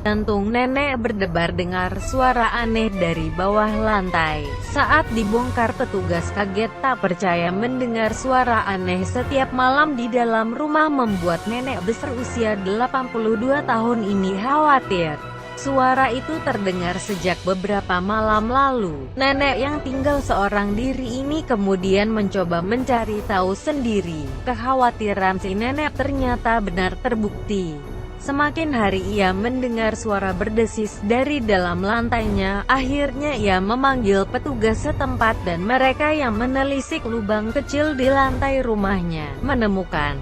Jantung nenek berdebar dengar suara aneh dari bawah lantai. Saat dibongkar, petugas kaget tak percaya mendengar suara aneh setiap malam di dalam rumah membuat nenek berusia 82 tahun ini khawatir. Suara itu terdengar sejak beberapa malam lalu. Nenek yang tinggal seorang diri ini kemudian mencoba mencari tahu sendiri. Kekhawatiran si nenek ternyata benar terbukti. Semakin hari ia mendengar suara berdesis dari dalam lantainya, akhirnya ia memanggil petugas setempat dan mereka yang menelisik lubang kecil di lantai rumahnya, menemukan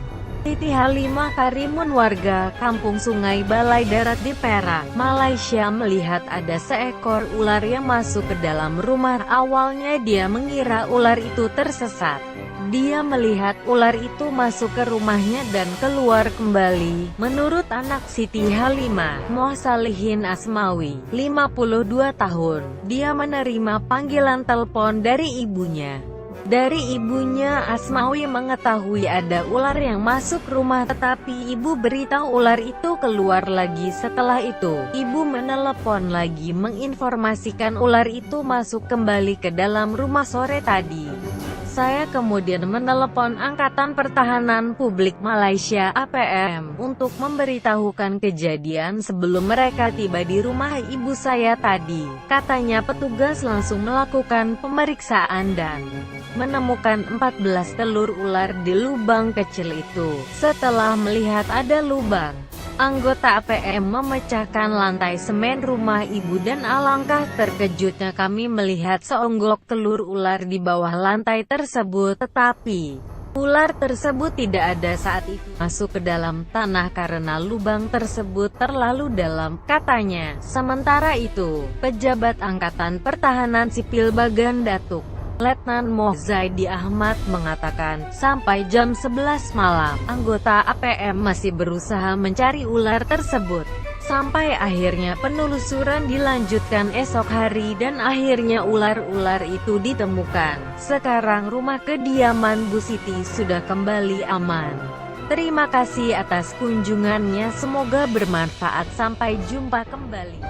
Siti Halimah Karimun, warga kampung Sungai Balai Darat di Perak, Malaysia, melihat ada seekor ular yang masuk ke dalam rumah. Awalnya dia mengira ular itu tersesat. Dia melihat ular itu masuk ke rumahnya dan keluar kembali. Menurut anak Siti Halimah, Moh Salihin Asmawi, 52 tahun, dia menerima panggilan telepon dari ibunya. Dari ibunya, Asmawi mengetahui ada ular yang masuk rumah, tetapi ibu beritahu ular itu keluar lagi. Setelah itu, ibu menelepon lagi menginformasikan ular itu masuk kembali ke dalam rumah sore tadi. Saya kemudian menelepon Angkatan Pertahanan Publik Malaysia (APM) untuk memberitahukan kejadian sebelum mereka tiba di rumah ibu saya tadi. Katanya petugas langsung melakukan pemeriksaan dan menemukan 14 telur ular di lubang kecil itu. Setelah melihat ada lubang, anggota APM memecahkan lantai semen rumah ibu dan alangkah terkejutnya kami melihat seonggok telur ular di bawah lantai tersebut, tetapi ular tersebut tidak ada saat itu masuk ke dalam tanah karena lubang tersebut terlalu dalam, katanya. Sementara itu, pejabat Angkatan Pertahanan Sipil Bagan Datuk Letnan Moh Zaidi Ahmad mengatakan, sampai jam 11 malam, anggota APM masih berusaha mencari ular tersebut. Sampai akhirnya penelusuran dilanjutkan esok hari dan akhirnya ular-ular itu ditemukan. Sekarang rumah kediaman Bu Siti sudah kembali aman. Terima kasih atas kunjungannya, semoga bermanfaat. Sampai jumpa kembali.